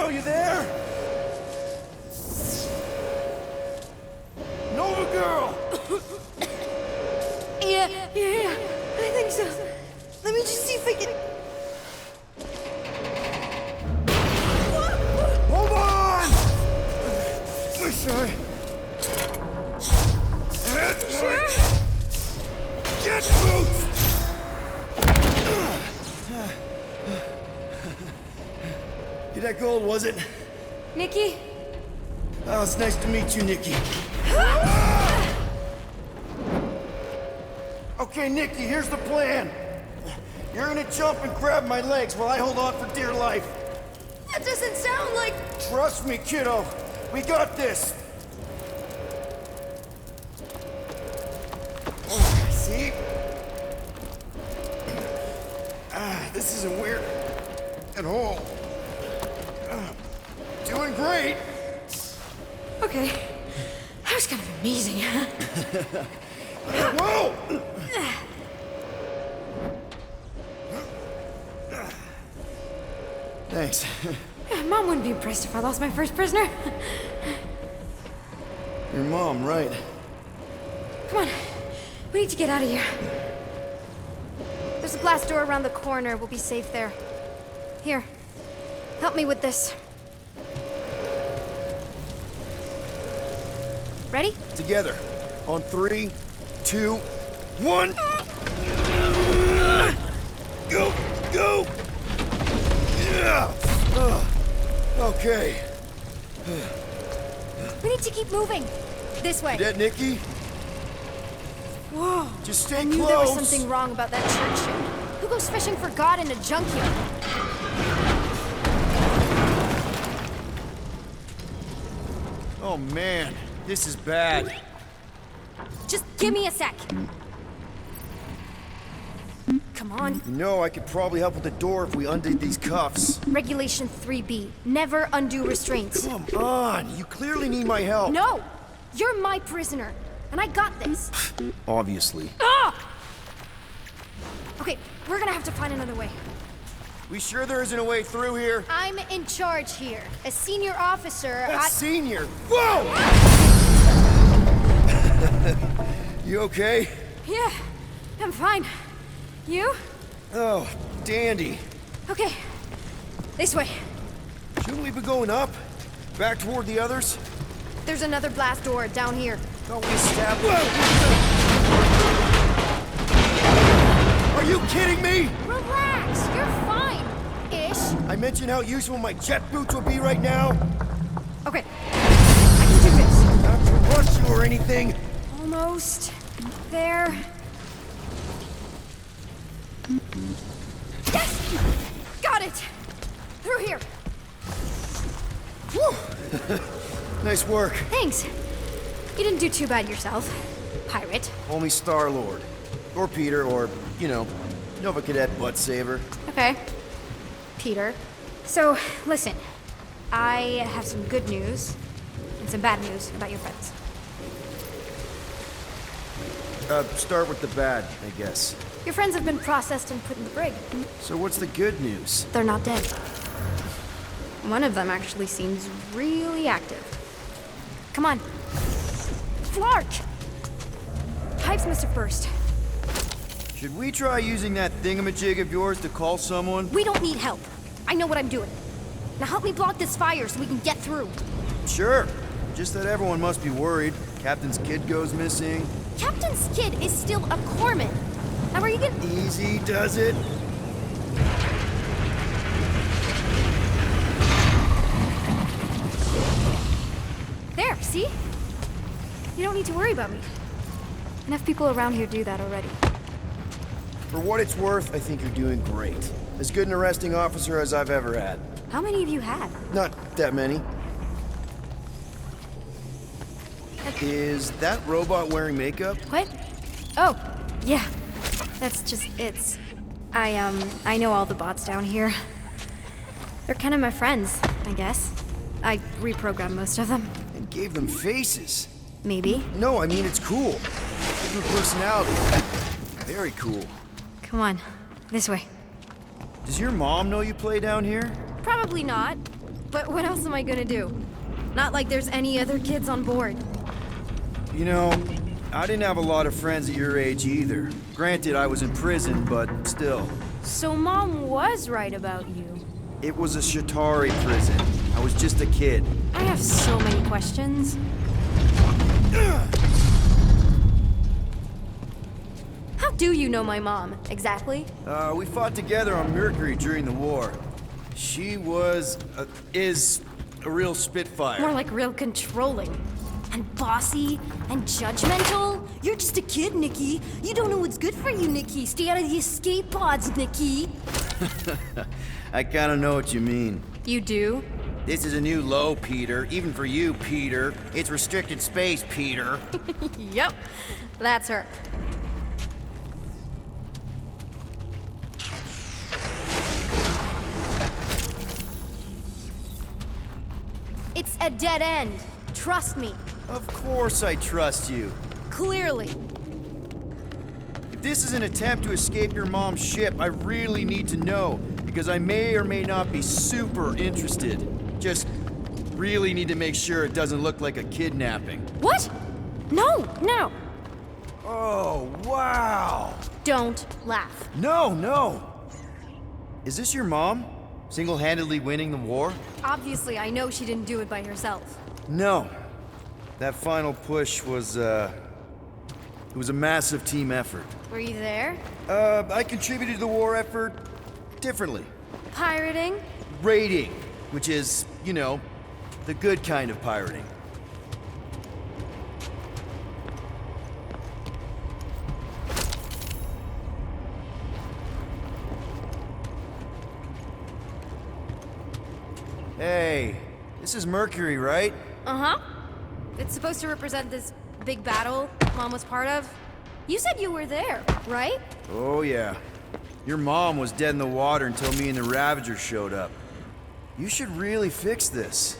Neo, you there? Nova girl! Yeah, I think so. Let me just see if I can... Hold on! Sure. Sure? Get boots! You that gold, was it? Nikki? Oh, it's nice to meet you, Nikki. Okay, Nikki, here's the plan. You're gonna jump and grab my legs while I hold on for dear life. That doesn't sound like... Trust me, kiddo. We got this. See? This isn't weird at all. Doing great. Okay. That was kind of amazing, huh? Whoa! Thanks. Mom wouldn't be impressed if I lost my first prisoner. Your mom, right? Come on. We need to get out of here. There's a blast door around the corner. We'll be safe there. Here. Help me with this. Ready? Together. On 3, 2, 1. Go! Go! Yeah! Okay. We need to keep moving. This way. Dead, Nikki? Whoa. Just stay I knew close. there was something wrong about that church ship. Who goes fishing for God in a junkyard? Oh man, this is bad. Just give me a sec. Come on. You know, I could probably help with the door if we undid these cuffs. Regulation 3B. Never undo restraints. Come on, you clearly need my help. No! You're my prisoner, and I got this. Obviously. Ah! Okay, we're gonna have to find another way. We sure there isn't a way through here? I'm in charge here. As senior officer, That's senior. Whoa! You okay? Yeah, I'm fine. You? Oh, dandy. Okay. This way. Shouldn't we be going up? Back toward the others? There's another blast door down here. Don't we stab? Are you kidding me? Relax, you're fine. Ish. I mentioned how useful my jet boots would be right now. Okay. I can do this. Not to rush you or anything. Almost. There. Yes! Got it! Through here. Whew. Nice work. Thanks. You didn't do too bad yourself, pirate. Only Star-Lord. Or Peter, or, you know, Nova Cadet Butt Saver. Okay. Peter. So, listen. I have some good news and some bad news about your friends. Start with the bad, I guess. Your friends have been processed and put in the brig. So what's the good news? They're not dead. One of them actually seems really active. Come on. Flark! Pipes must have burst. Should we try using that thingamajig of yours to call someone? We don't need help. I know what I'm doing. Now help me block this fire so we can get through. Sure. Just that everyone must be worried. Captain's kid goes missing. Captain's kid is still a corpsman. Now are you gonna... Easy does it. There, see? You don't need to worry about me. Enough people around here do that already. For what it's worth, I think you're doing great. As good an arresting officer as I've ever had. How many have you had? Not that many. Is that robot wearing makeup? What? Oh, yeah. That's just, it's... I know all the bots down here. They're kind of my friends, I guess. I reprogrammed most of them. And gave them faces. Maybe. No, I mean it's cool. Good personality. Very cool. Come on, this way. Does your mom know you play down here? Probably not, but what else am I gonna do? Not like there's any other kids on board. You know, I didn't have a lot of friends at your age either. Granted, I was in prison, but still. So Mom was right about you. It was a Shatari prison. I was just a kid. I have so many questions. How do you know my mom, exactly? We fought together on Mercury during the war. She is a real spitfire. More like real controlling. And bossy and judgmental. You're just a kid, Nikki. You don't know what's good for you, Nikki. Stay out of the escape pods, Nikki. I kinda know what you mean. You do? This is a new low, Peter. Even for you, Peter. It's restricted space, Peter. Yep, that's her. It's a dead end. Trust me. Of course I trust you. Clearly. If this is an attempt to escape your mom's ship, I really need to know, because I may or may not be super interested. Just really need to make sure it doesn't look like a kidnapping. What? No, no. Oh, wow. Don't laugh. No. Is this your mom? Single-handedly winning the war? Obviously, I know she didn't do it by herself. No. That final push was, it was a massive team effort. Were you there? I contributed to the war effort differently. Pirating? Raiding, which is, you know, the good kind of pirating. Hey, this is Mercury, right? Uh-huh. It's supposed to represent this big battle Mom was part of. You said you were there, right? Oh, yeah. Your mom was dead in the water until me and the Ravagers showed up. You should really fix this.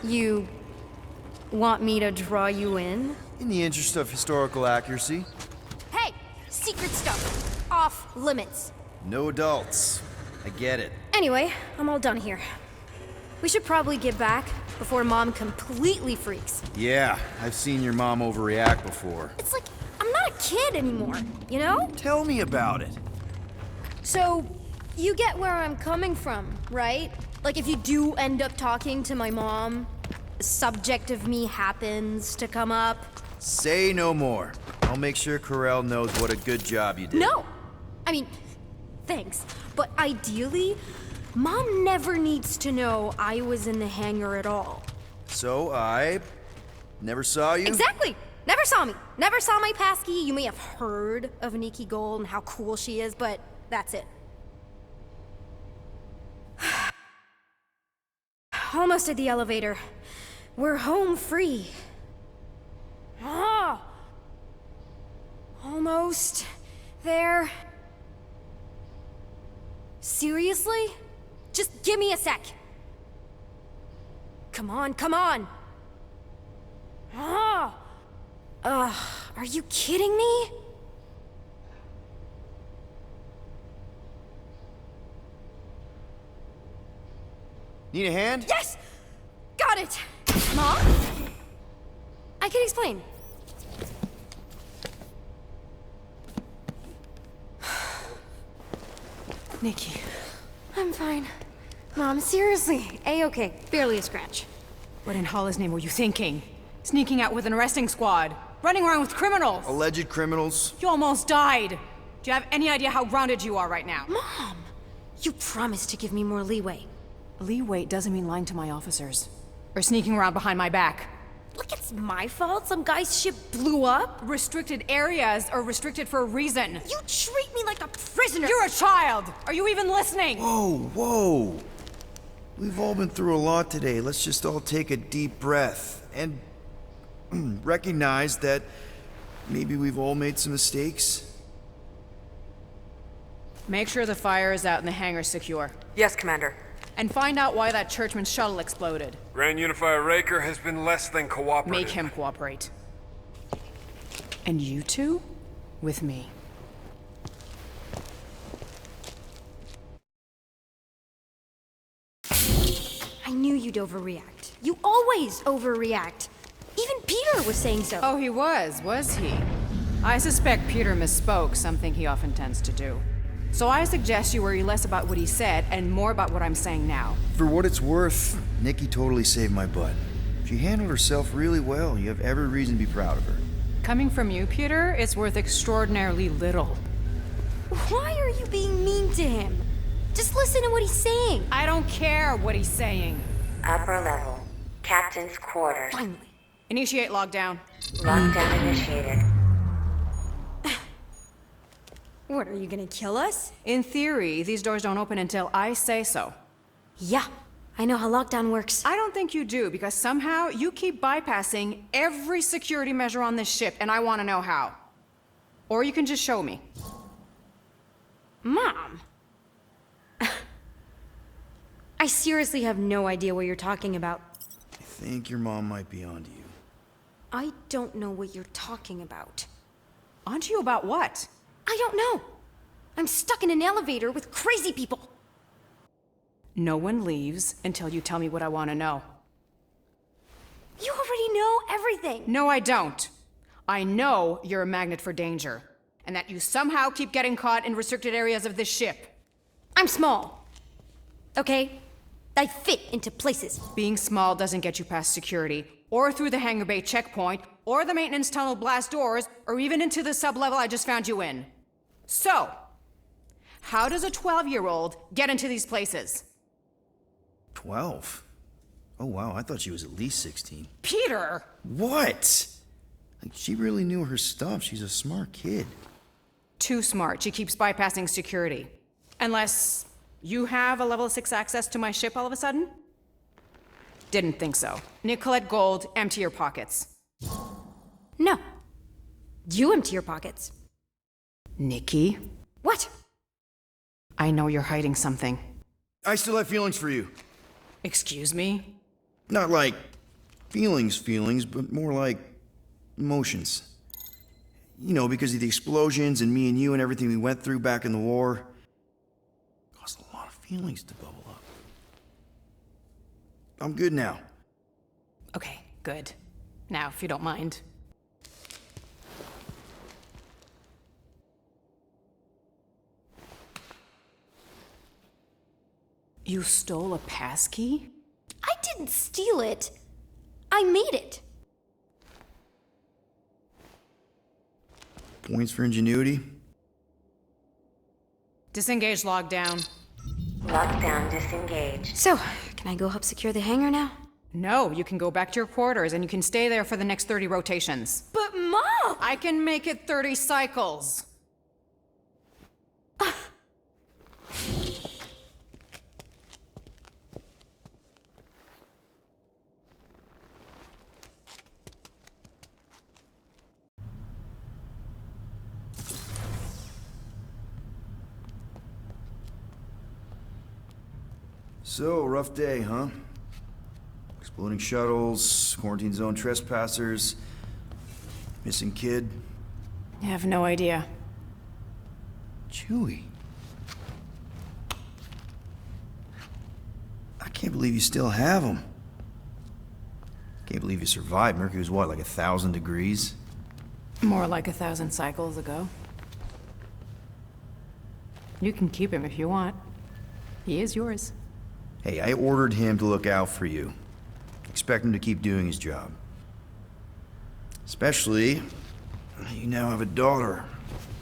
You want me to draw you in? In the interest of historical accuracy. Hey! Secret stuff. Off limits. No adults. I get it. Anyway, I'm all done here. We should probably get back before Mom completely freaks. Yeah, I've seen your mom overreact before. It's like, I'm not a kid anymore, you know? Tell me about it. So, you get where I'm coming from, right? Like if you do end up talking to my mom, the subject of me happens to come up. Say no more. I'll make sure Corell knows what a good job you did. No! I mean, thanks. But ideally, Mom never needs to know I was in the hangar at all. So I never saw you? Exactly! Never saw me. Never saw my passkey. You may have heard of Nikki Gold and how cool she is, but that's it. Almost at the elevator. We're home free. Ah! Almost there. Seriously? Just give me a sec. Come on, come on. Ah! Are you kidding me? Need a hand? Yes! Got it! Mom? I can explain. Nikki. I'm fine. Mom, seriously. A-okay. Barely a scratch. What in Allah's name were you thinking? Sneaking out with an arresting squad? Running around with criminals? Alleged criminals? You almost died! Do you have any idea how grounded you are right now? Mom! You promised to give me more leeway. Leeway doesn't mean lying to my officers. Or sneaking around behind my back. Like it's my fault some guy's ship blew up? Restricted areas are restricted for a reason. You treat me like a prisoner! You're a child! Are you even listening? Whoa. We've all been through a lot today. Let's just all take a deep breath and recognize that maybe we've all made some mistakes. Make sure the fire is out and the hangar's secure. Yes, Commander. And find out why that churchman's shuttle exploded. Grand Unifier Raker has been less than cooperative. Make him cooperate. And you two? With me. I knew you'd overreact. You always overreact. Even Peter was saying so. Oh, he was he? I suspect Peter misspoke, something he often tends to do. So I suggest you worry less about what he said and more about what I'm saying now. For what it's worth, Nikki totally saved my butt. She handled herself really well. You have every reason to be proud of her. Coming from you, Peter, it's worth extraordinarily little. Why are you being mean to him? Just listen to what he's saying. I don't care what he's saying. Upper level. Captain's quarters. Finally. Initiate lockdown. Lockdown initiated. What, are you gonna kill us? In theory, these doors don't open until I say so. Yeah, I know how lockdown works. I don't think you do, because somehow you keep bypassing every security measure on this ship, and I want to know how. Or you can just show me. Mom! I seriously have no idea what you're talking about. I think your mom might be onto you. I don't know what you're talking about. Onto you about what? I don't know. I'm stuck in an elevator with crazy people. No one leaves until you tell me what I want to know. You already know everything. No, I don't. I know you're a magnet for danger, and that you somehow keep getting caught in restricted areas of this ship. I'm small. Okay? I fit into places. Being small doesn't get you past security, or through the hangar bay checkpoint, or the maintenance tunnel blast doors, or even into the sub-level I just found you in. So, how does a 12-year-old get into these places? 12? Oh wow, I thought she was at least 16. Peter! What? Like, she really knew her stuff. She's a smart kid. Too smart. She keeps bypassing security. Unless you have a level 6 access to my ship all of a sudden? Didn't think so. Nicolette Gold, empty your pockets. No. You empty your pockets. Nikki? What? I know you're hiding something. I still have feelings for you. Excuse me? Not like feelings, but more like emotions. You know, because of the explosions and me and you and everything we went through back in the war. Caused a lot of feelings to bubble up. I'm good now. Okay, good. Now, if you don't mind. You stole a passkey? I didn't steal it. I made it. Points for ingenuity? Disengage lockdown. Lockdown disengaged. So, can I go help secure the hangar now? No, you can go back to your quarters and you can stay there for the next 30 rotations. But Mom! I can make it 30 cycles. So, rough day, huh? Exploding shuttles, quarantine zone trespassers, missing kid. I have no idea. Chewie. I can't believe you still have him. Can't believe you survived. Mercury was what, like 1,000 degrees? More like 1,000 cycles ago. You can keep him if you want. He is yours. Hey, I ordered him to look out for you. Expect him to keep doing his job. Especially, you now have a daughter,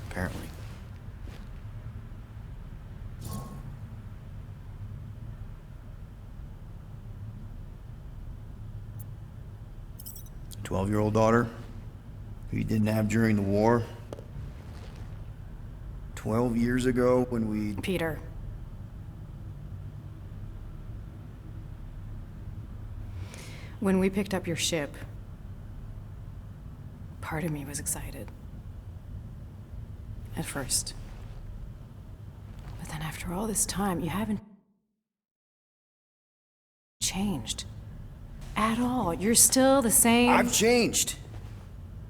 apparently. A 12-year-old daughter who you didn't have during the war. 12 years ago when we... Peter. When we picked up your ship, part of me was excited. At first. But then after all this time, you haven't changed. At all. You're still the same. I've changed.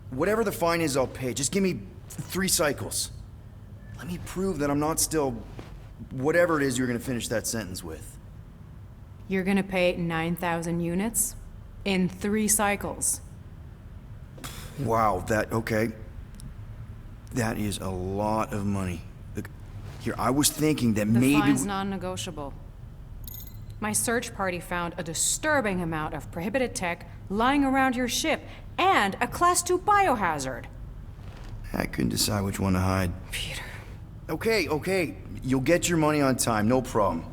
Whatever the fine is, I'll pay. Just give me 3 cycles. Let me prove that I'm not still whatever it is you're gonna finish that sentence with. You're gonna pay 9,000 units in 3 cycles. Wow, okay. That is a lot of money. Look, here, I was thinking that The maybe... fine's non-negotiable. My search party found a disturbing amount of prohibited tech lying around your ship, and a Class 2 biohazard. I couldn't decide which one to hide. Peter. Okay. You'll get your money on time, no problem.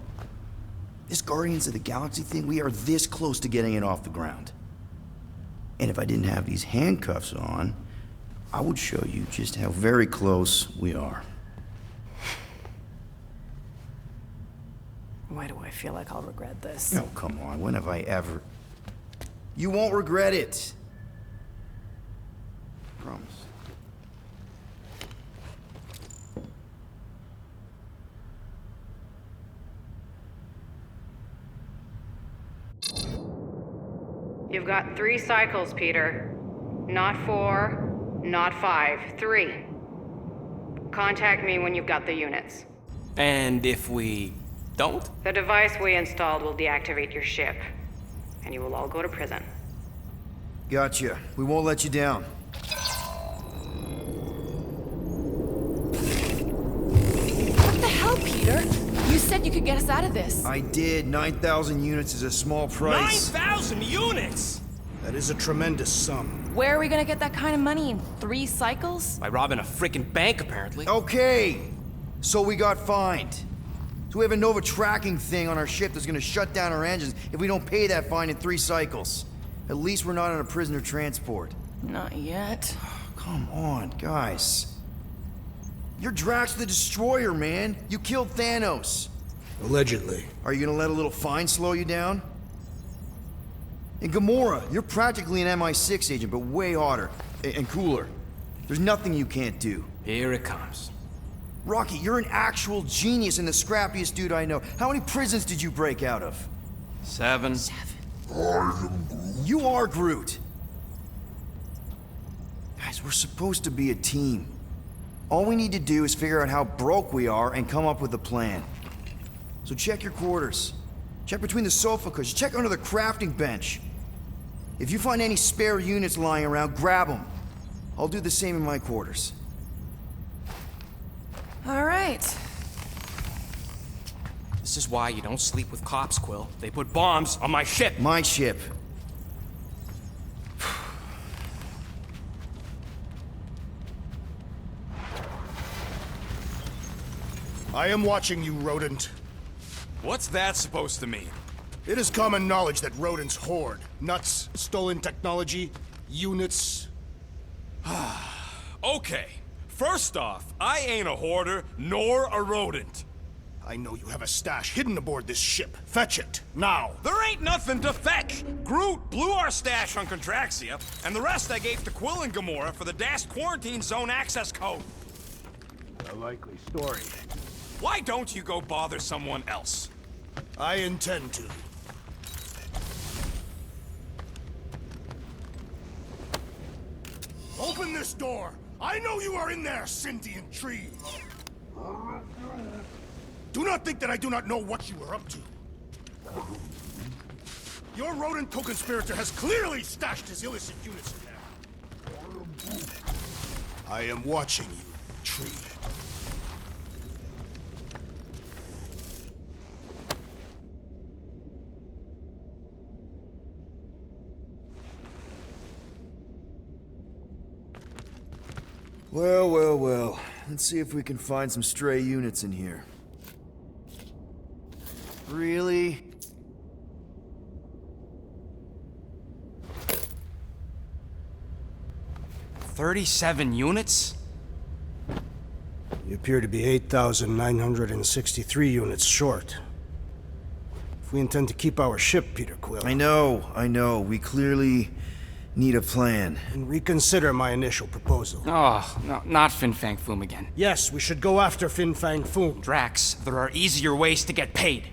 This Guardians of the Galaxy thing, we are this close to getting it off the ground. And if I didn't have these handcuffs on, I would show you just how very close we are. Why do I feel like I'll regret this? Oh, come on, when have I ever... You won't regret it. Promise. You've got 3 cycles, Peter. Not 4, not 5, 3. Contact me when you've got the units. And if we don't? The device we installed will deactivate your ship, and you will all go to prison. Gotcha. We won't let you down. What the hell, Peter? You said you could get us out of this. I did. 9,000 units is a small price. 9,000 units! That is a tremendous sum. Where are we gonna get that kind of money in 3 cycles? By robbing a freaking bank, apparently. Okay. So we got fined. So we have a Nova tracking thing on our ship that's gonna shut down our engines if we don't pay that fine in 3 cycles. At least we're not on a prisoner transport. Not yet. Come on, guys. You're Drax the Destroyer, man. You killed Thanos. Allegedly. Are you gonna let a little fine slow you down? And Gamora, you're practically an MI6 agent, but way hotter and cooler. There's nothing you can't do. Here it comes. Rocky, you're an actual genius and the scrappiest dude I know. How many prisons did you break out of? 7. You are Groot. Guys, we're supposed to be a team. All we need to do is figure out how broke we are and come up with a plan. So check your quarters. Check between the sofa cushions. Check under the crafting bench. If you find any spare units lying around, grab them. I'll do the same in my quarters. All right. This is why you don't sleep with cops, Quill. They put bombs on my ship. My ship. I am watching you, rodent. What's that supposed to mean? It is common knowledge that rodents hoard nuts, stolen technology, units. Okay, first off, I ain't a hoarder nor a rodent. I know you have a stash hidden aboard this ship. Fetch it, now. There ain't nothing to fetch. Groot blew our stash on Contraxia, and the rest I gave to Quill and Gamora for the dashed quarantine zone access code. A likely story. Why don't you go bother someone else? I intend to. Open this door! I know you are in there, sentient tree! Do not think that I do not know what you are up to. Your rodent co-conspirator has clearly stashed his illicit units in there. I am watching you, tree. Well. Let's see if we can find some stray units in here. Really? $37 units? You appear to be 8,963 units short. If we intend to keep our ship, Peter Quill... I know. We clearly need a plan. And reconsider my initial proposal. Oh, no, not Fin Fang Foom again. Yes, we should go after Fin Fang Foom. Drax, there are easier ways to get paid.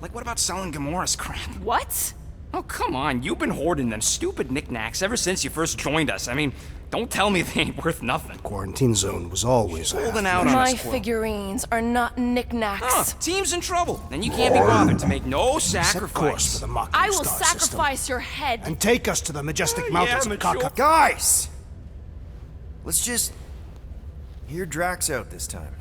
Like, what about selling Gamora's crap? What? Oh, come on, you've been hoarding them stupid knickknacks ever since you first joined us. I mean, Don't tell me they ain't worth nothing. Quarantine zone was always Holding out on My us, Quill. figurines are not knickknacks. Huh, team's in trouble, and you can't be bothered to make no Set course for sacrifice. the Mocking I will Star system. sacrifice your head. And take us to the majestic mountains of mature. Kaka. Guys! Let's just hear Drax out this time.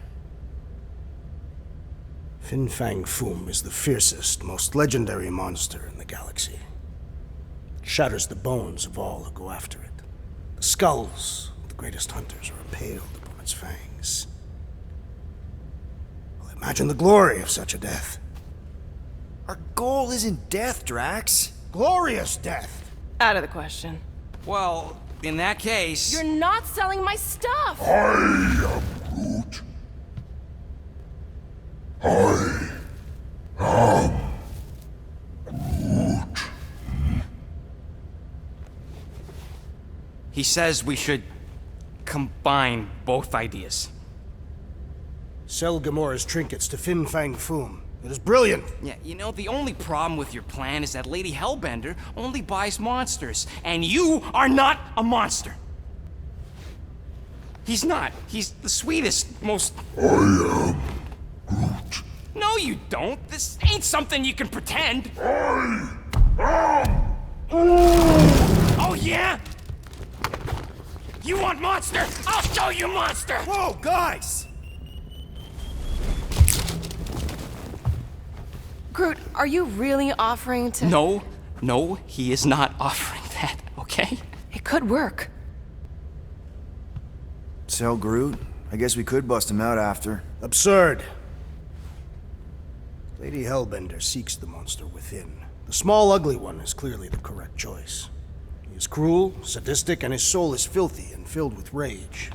Fin Fang Foom is the fiercest, most legendary monster in the galaxy. It shatters the bones of all who go after it. The skulls of the greatest hunters are impaled upon its fangs. Well, imagine the glory of such a death. Our goal isn't death, Drax. Glorious death! Out of the question. Well, in that case... You're not selling my stuff! He says we should combine both ideas. Sell Gamora's trinkets to Fin Fang Foom. It is brilliant! Yeah, you know, the only problem with your plan is that Lady Hellbender only buys monsters, and you are not a monster. He's not. He's the sweetest, most... I am Groot. No, you don't. This ain't something you can pretend. Oh, yeah? You want monster? I'll show you monster! Whoa, guys! Groot, are you really offering to... No, he is not offering that, okay? It could work. Sell Groot? I guess we could bust him out after. Absurd. Lady Hellbender seeks the monster within. The small, ugly one is clearly the correct choice. He is cruel, sadistic, and his soul is filthy and filled with rage.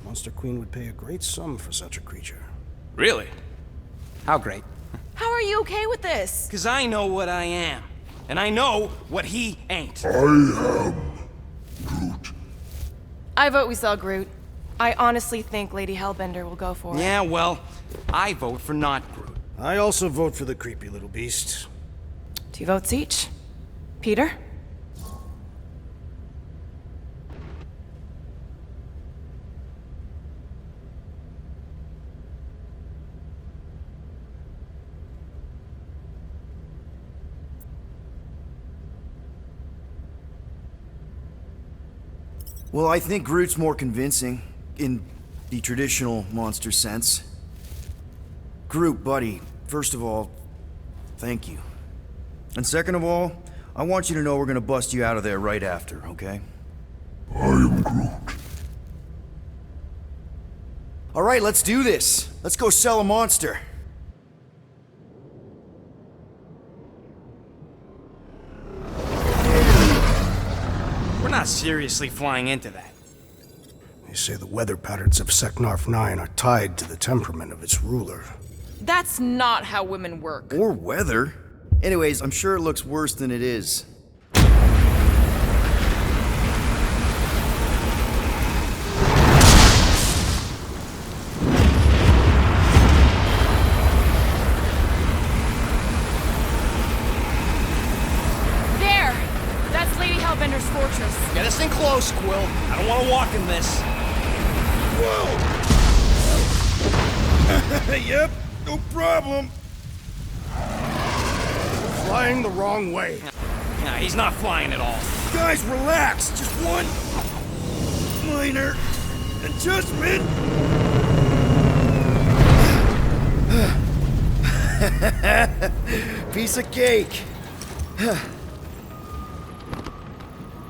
Monster Queen would pay a great sum for such a creature. Really? How great? How are you okay with this? Because I know what I am. And I know what he ain't. I vote we sell Groot. I honestly think Lady Hellbender will go for it. Yeah, well, I vote for not Groot. I also vote for the creepy little beast. 2 votes each. Peter? Well, I think Groot's more convincing, in the traditional monster sense. Groot, buddy, first of all, thank you. And second of all, I want you to know we're gonna bust you out of there right after, okay? I am Groot. Alright, let's do this. Let's go sell a monster. We're not seriously flying into that. They say the weather patterns of Seknarf 9 are tied to the temperament of its ruler. That's not how women work. Or weather. Anyways, I'm sure it looks worse than it is. There! That's Lady Hellbender's fortress. Get us in close, Quill. I don't want to walk in this. Yep, no problem. Flying the wrong way. Nah, he's not flying at all. Guys, relax. Just one minor adjustment. Piece of cake.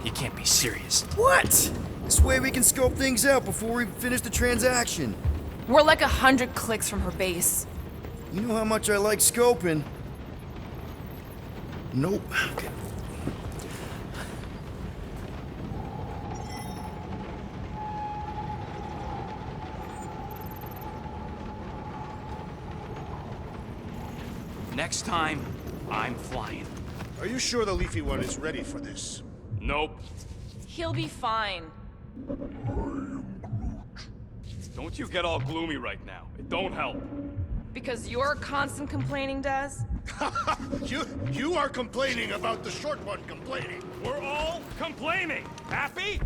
You can't be serious. What? This way we can scope things out before we finish the transaction. We're like 100 clicks from her base. You know how much I like scoping. Nope. Okay. Next time, I'm flying. Are you sure the Leafy One is ready for this? Nope. He'll be fine. Don't you get all gloomy right now. It don't help. Because your constant complaining does? You are complaining about the short one complaining. We're all complaining. Happy?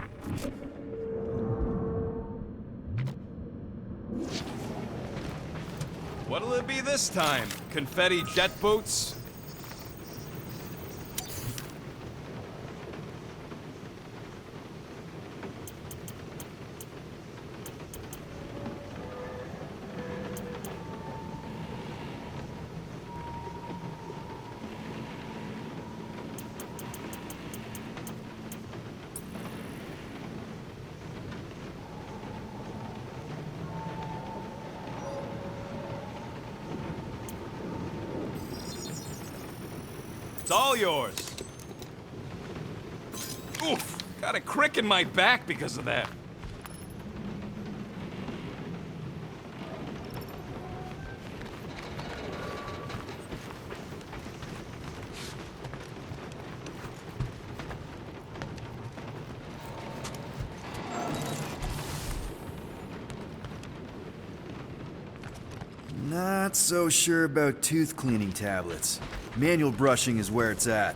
What'll it be this time? Confetti jet boots? It's all yours. Oof, got a crick in my back because of that. Not so sure about tooth cleaning tablets. Manual brushing is where it's at.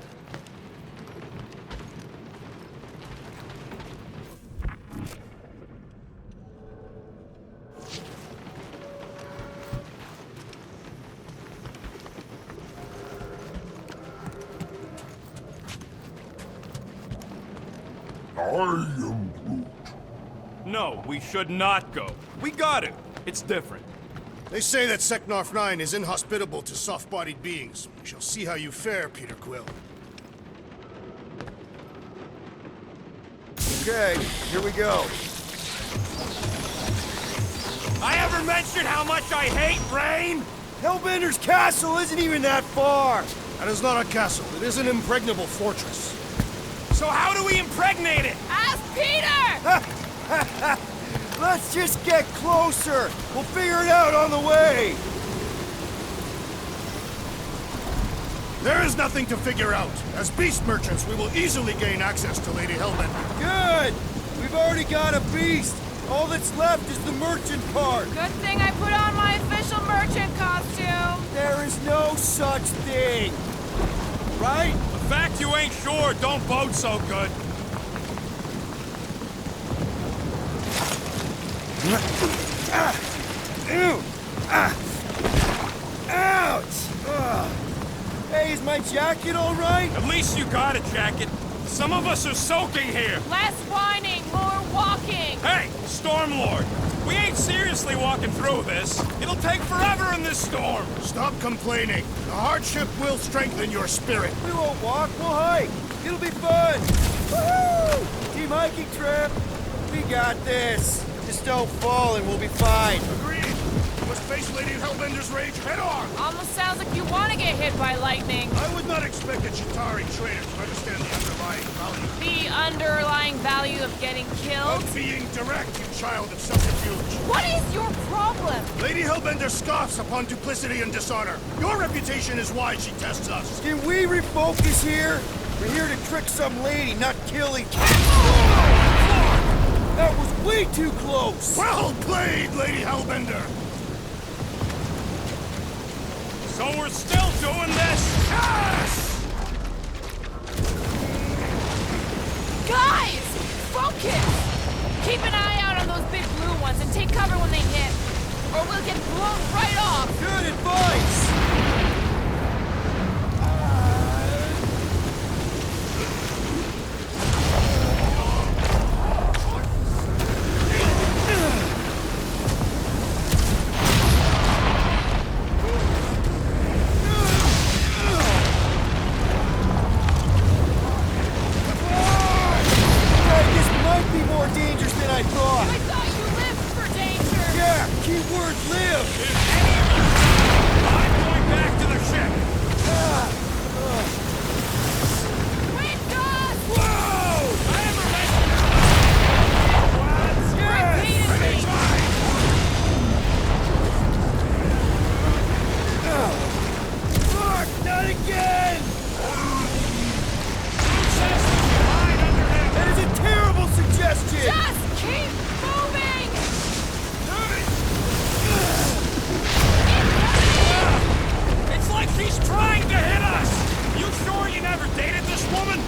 No, we should not go. We got it. It's different. They say that Seknarf 9 is inhospitable to soft-bodied beings. We shall see how you fare, Peter Quill. Okay, here we go. I ever mentioned how much I hate rain? Hellbender's castle isn't even that far! That is not a castle. It is an impregnable fortress. So how do we impregnate it? Ask Peter! Let's just get closer! We'll figure it out on the way! There is nothing to figure out. As beast merchants, we will easily gain access to Lady Hellbender. Good! We've already got a beast! All that's left is the merchant part! Good thing I put on my official merchant costume. There is no such thing! Right? The fact you ain't sure don't bode so good. Ew! Ouch! Ugh. Hey, is my jacket all right? At least you got a jacket. Some of us are soaking here. Less whining, more walking. Hey, Stormlord! We ain't seriously walking through this. It'll take forever in this storm. Stop complaining. The hardship will strengthen your spirit. We won't walk, we'll hike. It'll be fun. Woohoo! Team hiking trip. We got this. Just don't fall and we'll be fine. Agreed. You must face Lady Hellbender's rage head on. Almost sounds like you want to get hit by lightning. I would not expect a Chitauri trader to understand the underlying value. The underlying value of getting killed? Of being direct, you child of subterfuge. What is your problem? Lady Hellbender scoffs upon duplicity and dishonor. Your reputation is why she tests us. Can we refocus here? We're here to trick some lady, not kill each That was way too close! Well played, Lady Hellbender! So we're still doing this? Yes! Guys! Focus! Keep an eye out on those big blue ones and take cover when they hit. Or we'll get blown right off! Good advice!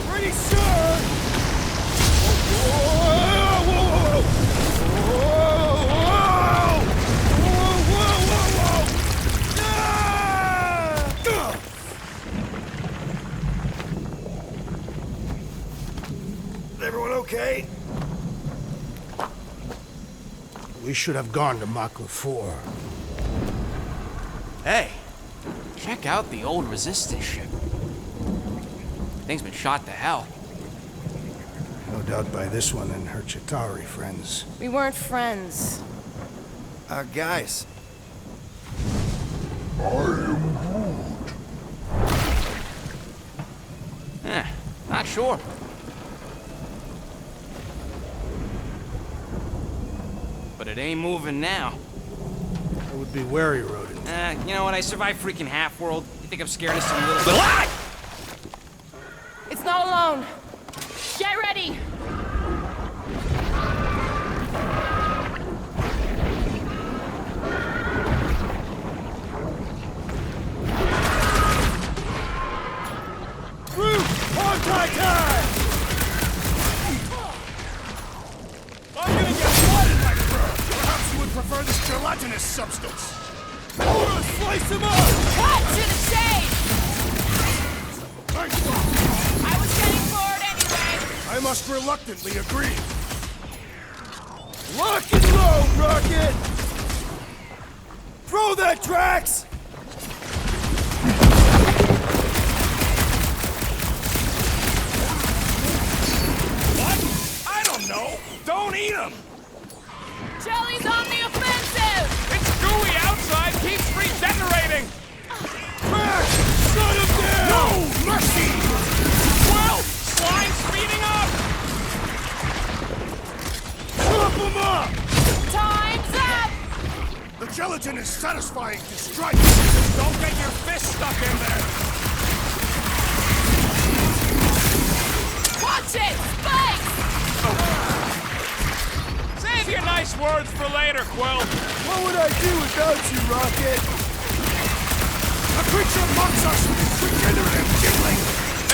Pretty sure! okay? We should have gone to Mach 4. Hey, check out the old Resistance ship. Thing's been shot to hell. No doubt by this one and her Chitauri friends. We weren't friends. Guys. Not sure. But it ain't moving now. I would be wary, rodent. You know what? I survived freaking Half-World. You think I'm scared of some little... Ah! It's not alone. Get ready! Groot! On time! I'm gonna get blood in my fur! Perhaps you would prefer this gelatinous substance. Slice him up! Cut to the chase! I was getting bored anyway. I must reluctantly agree. Lock and load, Rocket! Throw that, Drax! What? I don't know. Don't eat them! Jelly's on the offensive! It's gooey outside, keeps regenerating! Drax! Shut him down! No mercy! Well, slime speeding up! Chop him up! Time's up! The gelatin is satisfying to strike. Just don't get your fist stuck in there. Watch it! Spike! Save your nice words for later, Quill. What would I do without you, Rocket? A creature amongst us is regenerative, jiggling.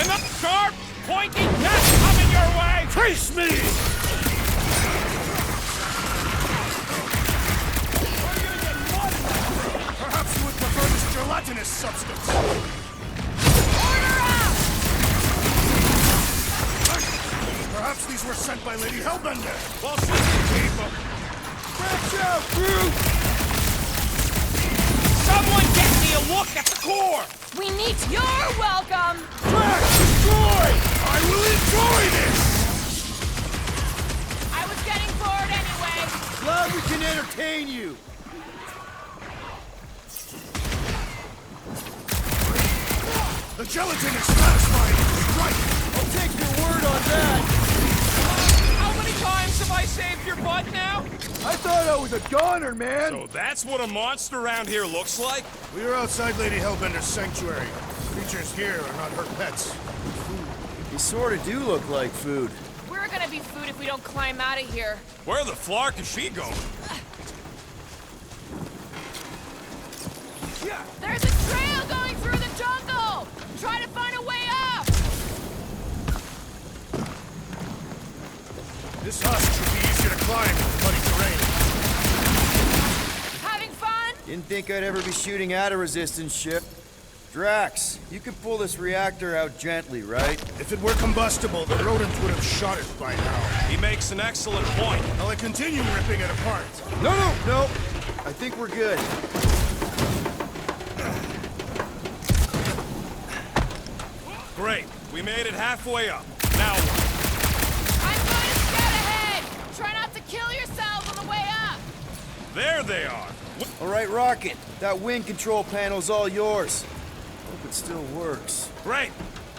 And the sharp, pointy death coming your way. Face me! Perhaps you would prefer this gelatinous substance. Order out! Perhaps these were sent by Lady Hellbender. Well, she can keep them. Watch out, Groot! Someone get me a look at the core. We need to... You're welcome! Drax, destroy! I will enjoy this. I was getting bored anyway. Glad we can entertain you! The gelatin is satisfying. Right. I'll take your word on that! How many times have I saved your butt now? I thought I was a goner, man! So that's what a monster around here looks like? We are outside Lady Hellbender's sanctuary. Creatures here are not her pets. You sorta do look like food. We're gonna be food if we don't climb out of here. Where the flark is she going? There's a trail going through the jungle! Try to find a way up! This husk should be easier to climb with the muddy terrain. Having fun? Didn't think I'd ever be shooting at a resistance ship. Drax, you can pull this reactor out gently, right? If it were combustible, the rodents would have shot it by now. He makes an excellent point. I'll continue ripping it apart. No! I think we're good. Great. We made it halfway up. Now what? I'm going to scout ahead! Try not to kill yourselves on the way up! There they are. All right, Rocket. That wind control panel's all yours. Hope it still works. Great.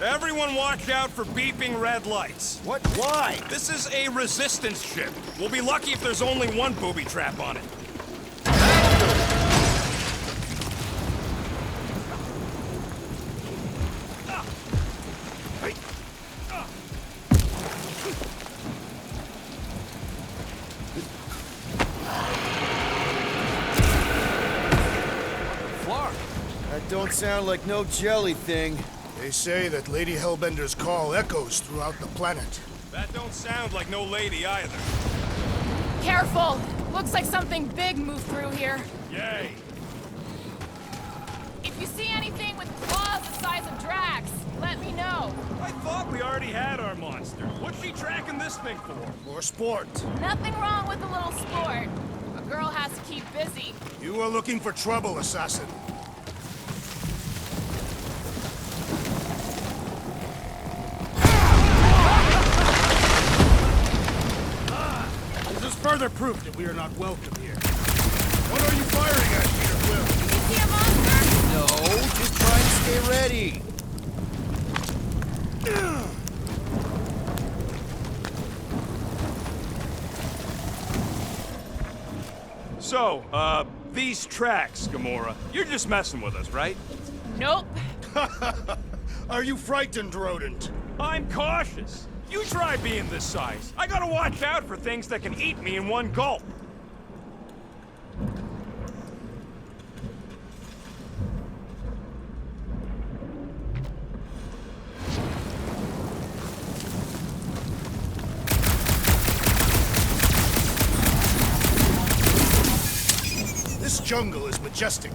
Everyone watch out for beeping red lights. What? Why? This is a resistance ship. We'll be lucky if there's only one booby trap on it. That don't sound like no jelly thing. They say that Lady Hellbender's call echoes throughout the planet. That don't sound like no lady either. Careful! Looks like something big moved through here. Yay! If you see anything with claws the size of Drax, let me know. I thought we already had our monster. monster. What's she tracking this thing for? For sport. Nothing wrong with a little sport. A girl has to keep busy. You are looking for trouble, assassin. This is further proof that we are not welcome here. What are you firing at, Peter Quill? Did you see a monster? No, just try and stay ready. So, these tracks, Gamora. You're just messing with us, right? Nope. Are you frightened, rodent? I'm cautious. You try being this size. I gotta watch out for things that can eat me in one gulp. This jungle is majestic.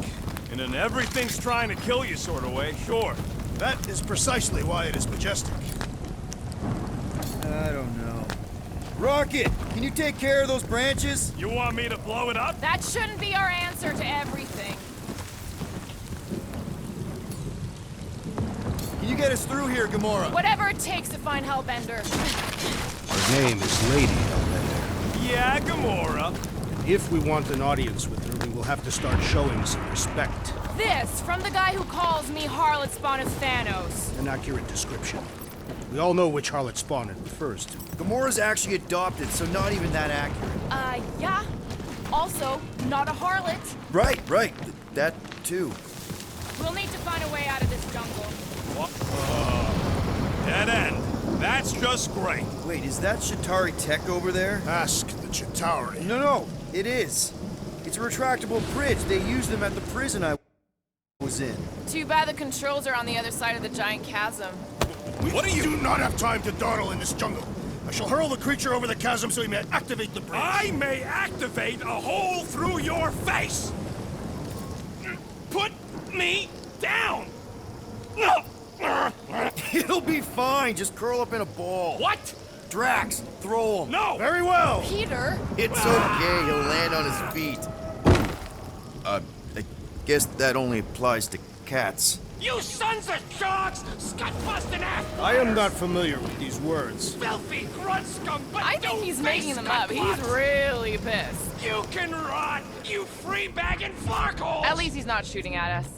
In an everything's trying to kill you sort of way, sure. That is precisely why it is majestic. I don't know. Rocket, can you take care of those branches? You want me to blow it up? That shouldn't be our answer to everything. Can you get us through here, Gamora? Whatever it takes to find Hellbender. Her name is Lady Hellbender. Yeah, Gamora. If we want an audience with her, we will have to start showing some respect. This from the guy who calls me Harlot Spawn of Thanos. An accurate description. We all know which harlot spawn it refers to. Gamora's actually adopted, so not even that accurate. Yeah. Also, not a harlot. Right. That too. We'll need to find a way out of this jungle. Dead end. That's just great. Wait, is that Chitauri tech over there? Ask the Chitauri. No, it is. It's a retractable bridge. They used them at the prison I was in. Too bad the controls are on the other side of the giant chasm. What do you do not have time to dawdle in this jungle? I shall hurl the creature over the chasm so he may activate the bridge. I may activate a hole through your face. Put me down. It'll be fine. Just curl up in a ball. What? Drax, throw him. No. Very well. Peter? It's okay. He'll land on his feet. I guess that only applies to cats. You sons of dogs! Scut-busting ass! I am not familiar with these words. Filthy grunt scum! But I think he's making them up. He's really pissed. You can rot, you free-bagging flarkhole! At least he's not shooting at us.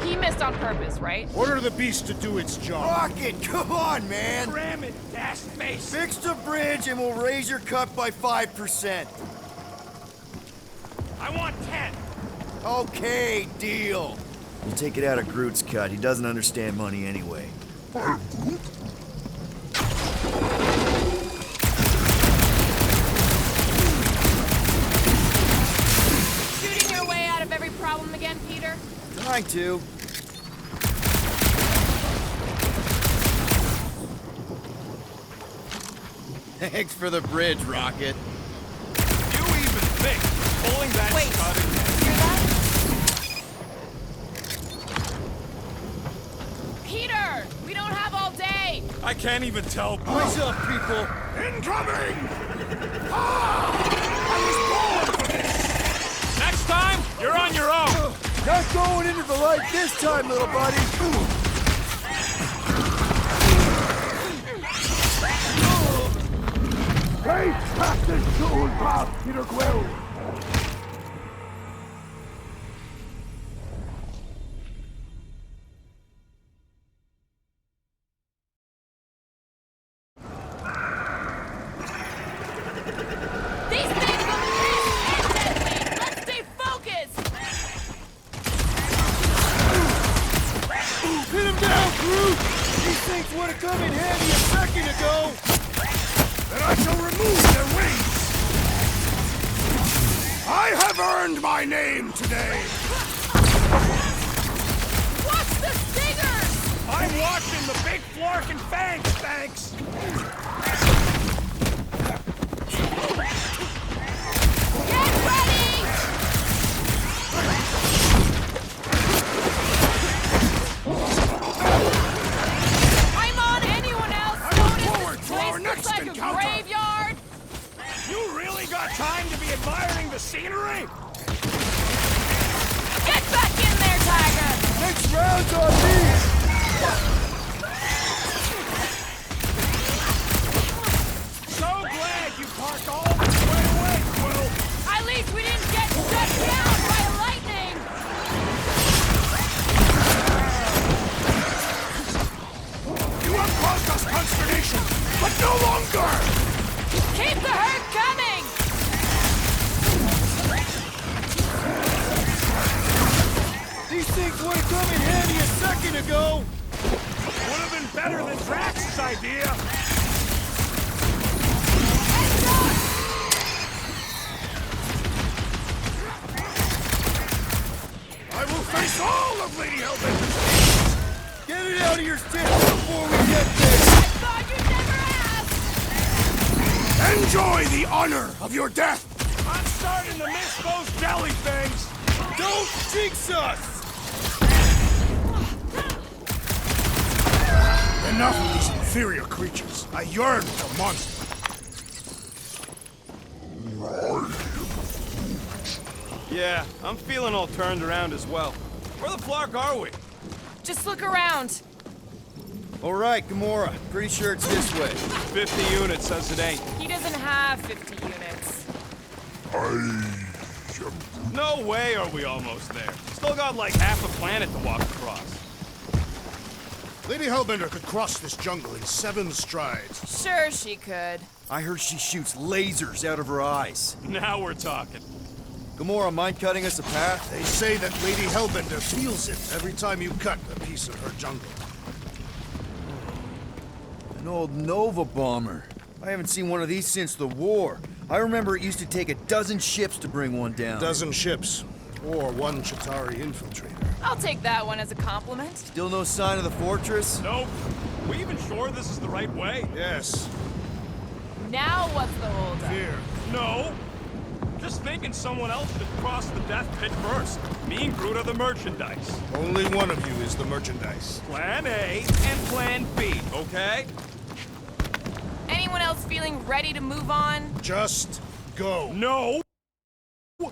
He missed on purpose, right? Order the beast to do its job. Rocket, come on, man. Ram it, ass face! Fix the bridge and we'll raise your cut by 5%. I want 10! Okay, deal. We'll take it out of Groot's cut. He doesn't understand money anyway. Shooting your way out of every problem again, Peter? Trying to. Thanks for the bridge, Rocket. You even think pulling that Wait. stud in Hear that? Peter! We don't have all day! I can't even tell. Eyes up, people. Incoming! I was born for this! Next time, you're on your own! Not going into the light this time, little buddy. Hey, Captain Toolbox, Peter Quill! These things will miss instantly! Let's stay focused! Hit him down, Groot! These things would have come in handy a second ago. Then I shall remove their wings! I have earned my name today! Watch the stingers! I'm watching the big flark and fangs, thanks! Get ready! I'm on it! come in handy a second ago! Would have been better than Drax's idea! I will face all of Lady Hellbender's. Get it out of your stick before we get there! Thought you'd never ask! Enjoy the honor of your death! I'm starting to miss those jelly things! Don't jinx us! Enough of these inferior creatures. I yearn for monsters. Yeah, I'm feeling all turned around as well. Where the flark are we? Just look around. Alright, Gamora. Pretty sure it's this way. 50 units says it ain't. He doesn't have 50 units. No way are we almost there. Still got like half a planet to walk across. Lady Hellbender could cross this jungle in 7 strides. Sure she could. I heard she shoots lasers out of her eyes. Now we're talking. Gamora, mind cutting us a path? They say that Lady Hellbender feels it every time you cut a piece of her jungle. An old Nova bomber. I haven't seen one of these since the war. I remember it used to take 12 ships to bring one down. 12 ships. Or 1 Chitauri infiltrator. I'll take that one as a compliment. Still no sign of the fortress? Nope. We even sure this is the right way? Yes. Now what's the holdup? Fear. No. Just thinking someone else should cross the death pit first. Me and Groot are the merchandise. Only one of you is the merchandise. Plan A and Plan B, okay? Anyone else feeling ready to move on? Just go. No.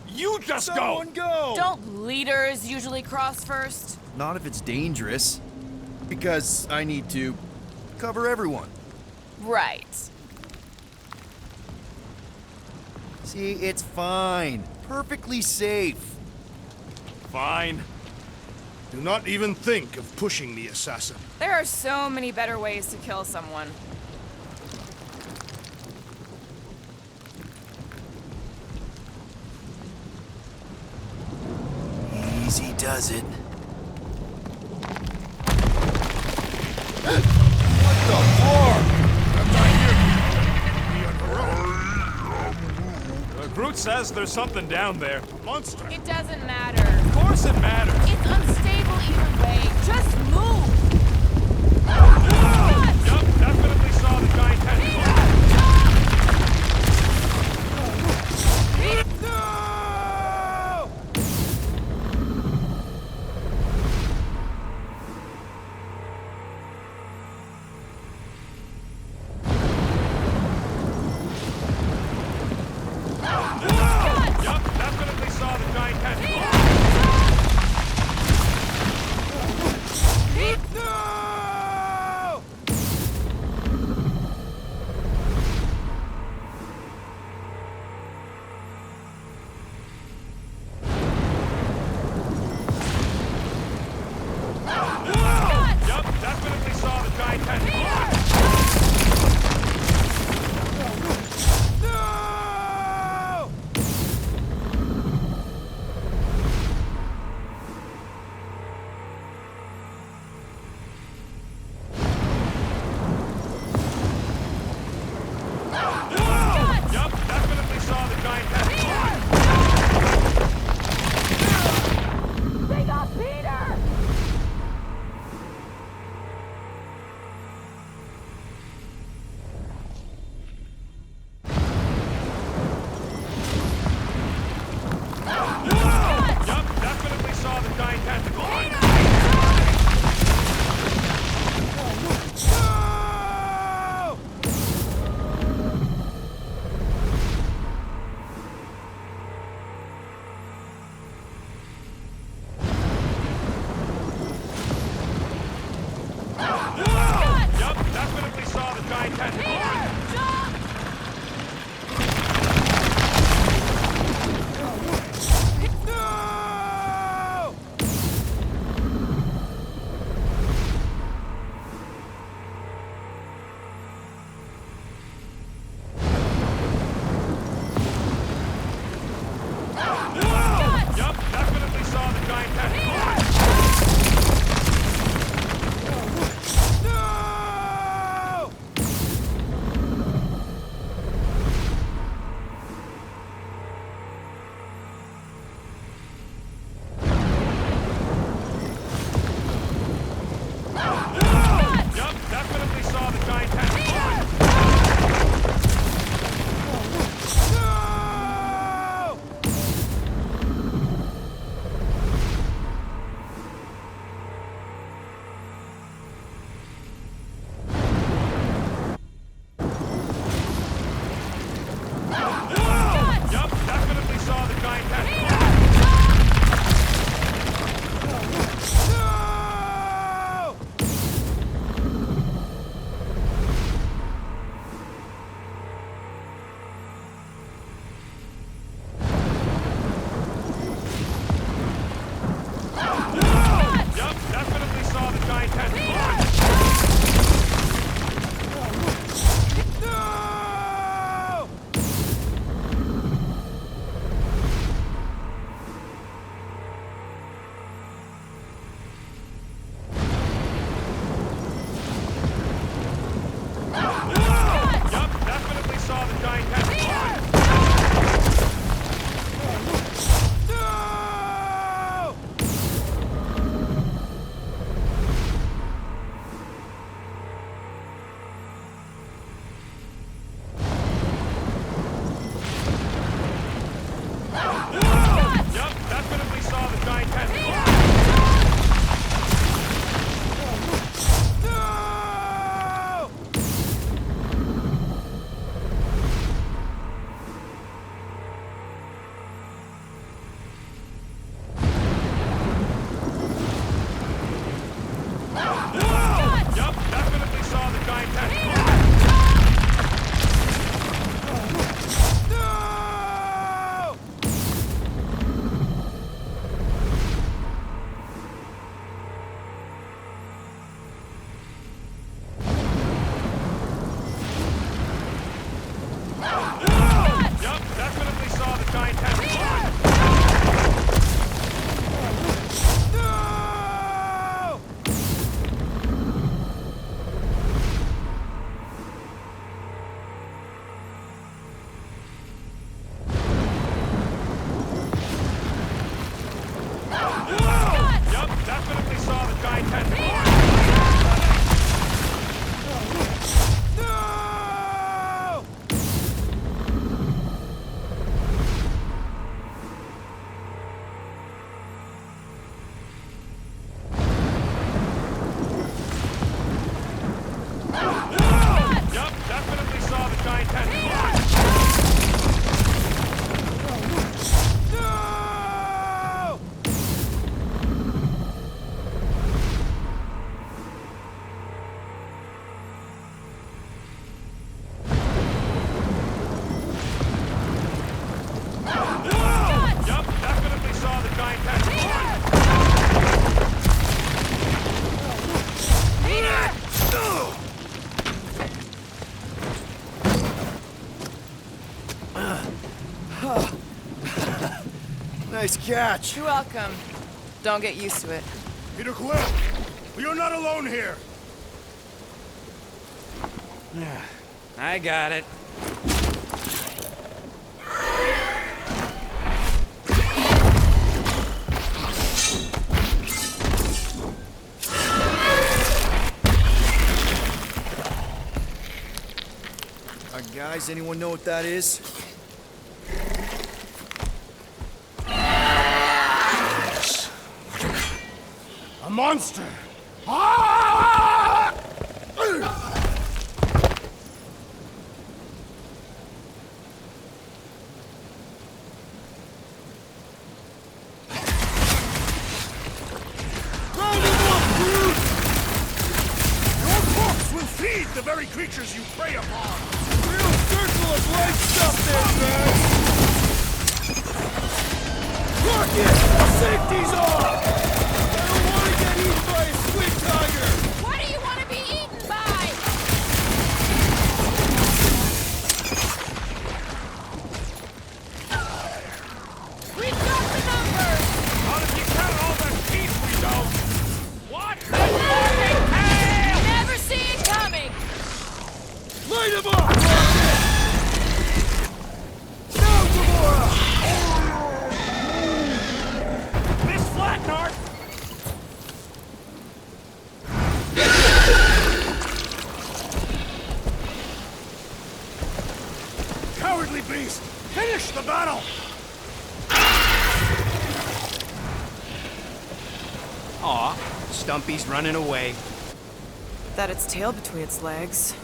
You just Someone go! Don't leaders usually cross first? Not if it's dangerous. Because I need to cover everyone. Right. See, it's fine. Perfectly safe. Fine. Do not even think of pushing the assassin. There are so many better ways to kill someone. Easy does it. What the fuck? Groot says there's something down there. Monster. It doesn't matter. Of course it matters. It's unstable either way. Just move! Yup, definitely saw the giant tentacle. Yup, definitely saw the giant tentacle. Yup, definitely saw the giant tentacle. Yup, definitely saw the giant tentacle. They got Peter! Yup, definitely saw the giant tentacle. Yup, definitely saw the giant tentacle. Yup, definitely saw the giant tentacle. Nice catch. You're welcome. Don't get used to it. Peter Quill, you're not alone here. I got it. Guys, anyone know what that is? A monster. Ah! Round him up, Groot! Your corpse will feed the very creatures you prey upon. Real circle of life stuff there, Drax! Rocket! Safety's off! I don't want to get eaten by a squid tiger! What do you want to be eaten by? We've got the numbers! Not if you count all the teeth we don't. What? Never see it coming! Light him up! Now, Gamora! Miss Flatnart! Cowardly beast! Finish the battle! Aw, Stumpy's running away. That its tail between its legs.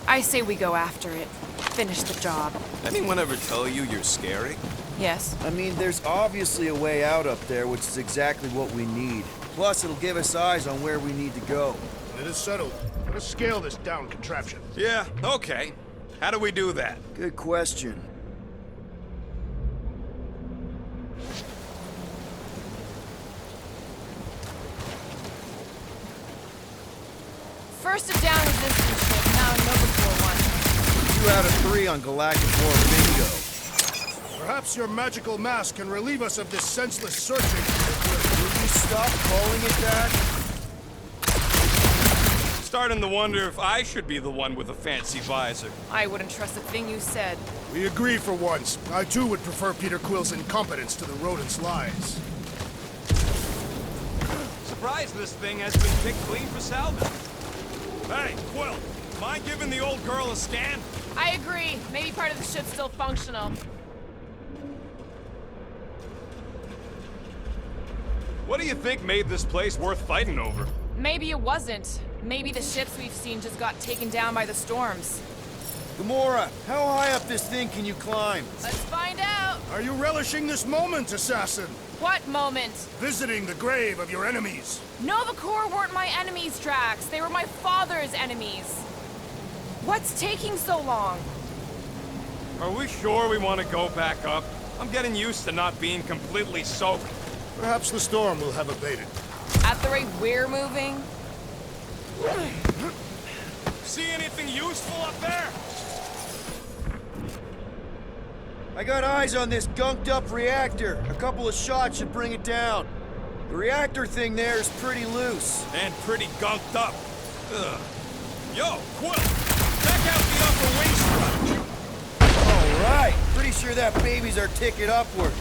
I say we go after it. Finish the job. Anyone ever tell you you're scary? Yes. I mean, there's obviously a way out up there, which is exactly what we need. Plus, it'll give us eyes on where we need to go. It is settled. Let us scale this down contraption. Yeah, okay. How do we do that? Good question. First a down resistance ship, now a Nova Corps one. 2 out of 3 on Galactic War bingo. Perhaps your magical mask can relieve us of this senseless searching. Will you stop calling it that? Starting to wonder if I should be the one with a fancy visor. I wouldn't trust a thing you said. We agree for once. I too would prefer Peter Quill's incompetence to the rodent's lies. Surprised this thing has been picked clean for salvage. Hey, Quill, mind giving the old girl a scan? I agree. Maybe part of the ship's still functional. What do you think made this place worth fighting over? Maybe it wasn't. Maybe the ships we've seen just got taken down by the storms. Gamora, how high up this thing can you climb? Let's find out. Are you relishing this moment, assassin? What moment? Visiting the grave of your enemies. Nova Corps weren't my enemies, Drax. They were my father's enemies. What's taking so long? Are we sure we want to go back up? I'm getting used to not being completely soaked. Perhaps the storm will have abated. At the rate we're moving? See anything useful up there? I got eyes on this gunked up reactor. A couple of shots should bring it down. The reactor thing there is pretty loose. And pretty gunked up. Ugh. Yo, Quill! Check out the upper wing strut! All right. Pretty sure that baby's our ticket upward.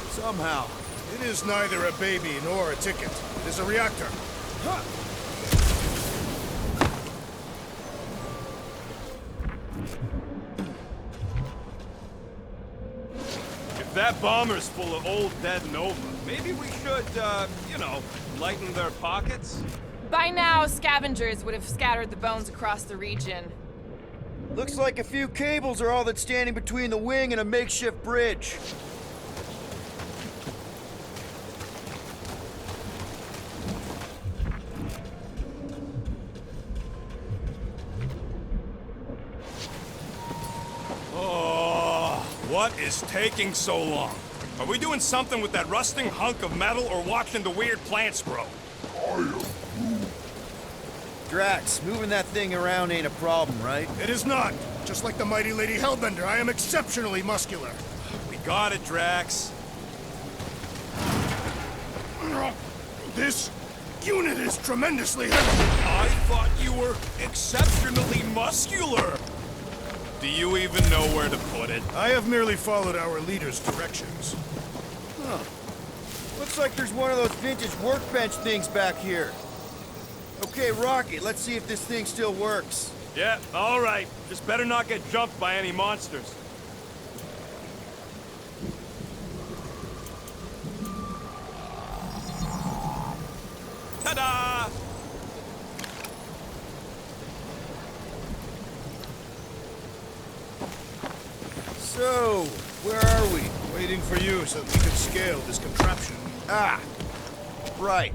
Somehow. It is neither a baby nor a ticket. It is a reactor. Huh. If that bomber's full of old dead Nova, maybe we should, you know, lighten their pockets? By now, scavengers would have scattered the bones across the region. Looks like a few cables are all that's standing between the wing and a makeshift bridge. What is taking so long? Are we doing something with that rusting hunk of metal or watching the weird plants grow? Drax, moving that thing around ain't a problem, right? It is not. Just like the mighty Lady Hellbender, I am exceptionally muscular. We got it, Drax. This unit is tremendously heavy. I thought you were exceptionally muscular. Do you even know where to put it? I have merely followed our leader's directions. Huh. Looks like there's one of those vintage workbench things back here. Okay, Rocket, let's see if this thing still works. Yeah, all right. Just better not get jumped by any monsters. Ta-da! So, where are we? Waiting for you so that we can scale this contraption. Ah, right.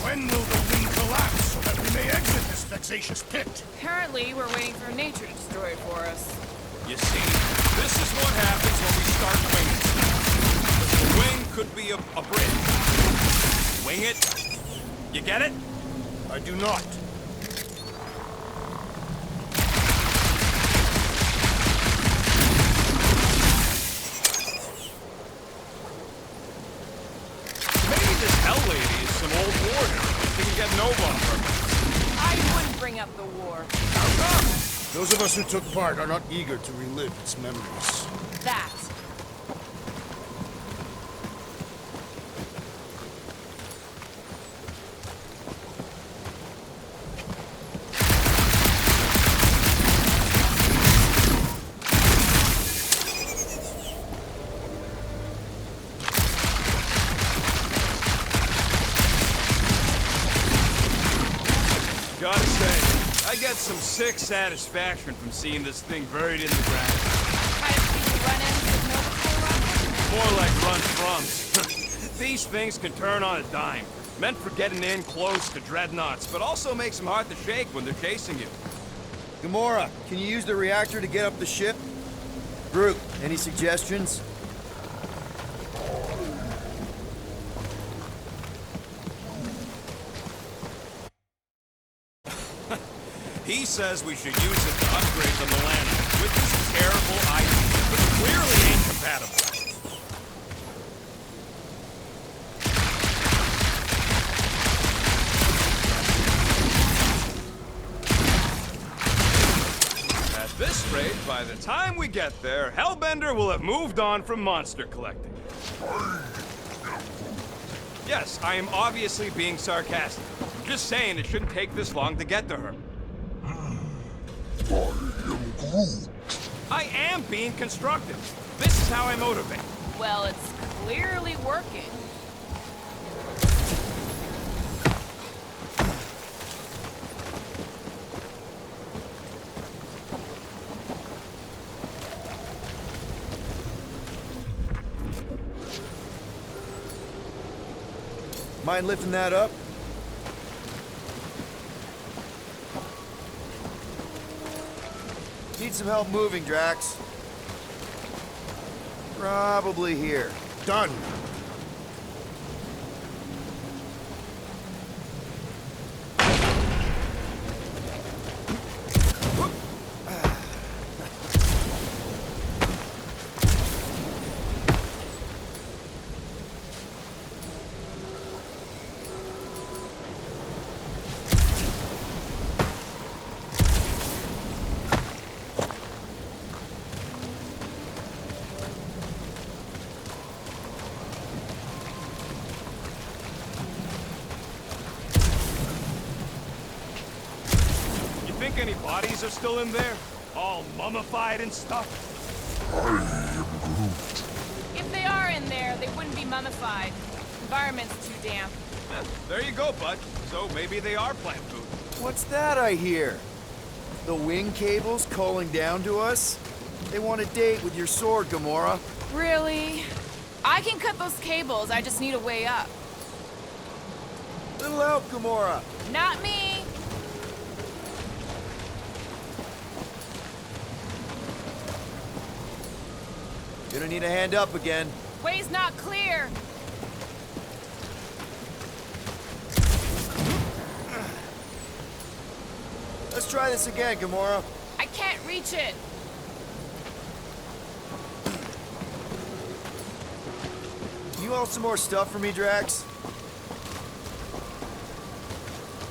When will the wing collapse so that we may exit this vexatious pit? Apparently, we're waiting for nature to destroy it for us. You see, this is what happens when we start winging. The wing could be a bridge. Wing it. You get it? I do not. Maybe this Hell Lady is some old warrior. She can get Nova on purpose. I wouldn't bring up the war. How come? Those of us who took part are not eager to relive its memories. That. Gotta say, I get some sick satisfaction from seeing this thing buried in the ground. Kind of people run in with no patrol run. More like run froms. These things can turn on a dime. Meant for getting in close to dreadnoughts, but also makes them hard to shake when they're chasing you. Gamora, can you use the reactor to get up the ship? Groot, any suggestions? He says we should use it to upgrade the Millennium, which is a terrible idea, but clearly ain't compatible. At this rate, by the time we get there, Hellbender will have moved on from monster collecting. Yes, I am obviously being sarcastic. I'm just saying it shouldn't take this long to get to her. I am being constructive. This is how I motivate. Well, it's clearly working. Mind lifting that up? Need some help moving, Drax. Probably here. Done. Think any bodies are still in there? All mummified and stuff? If they are in there, they wouldn't be mummified. Environment's too damp. Eh, there you go, bud. So maybe they are plant food. What's that I hear? The wing cables calling down to us? They want a date with your sword, Gamora. Really? I can cut those cables, I just need a way up. Little help, Gamora. Not me! Gonna need a hand up again. Way's not clear! Let's try this again, Gamora. I can't reach it! You want some more stuff for me, Drax?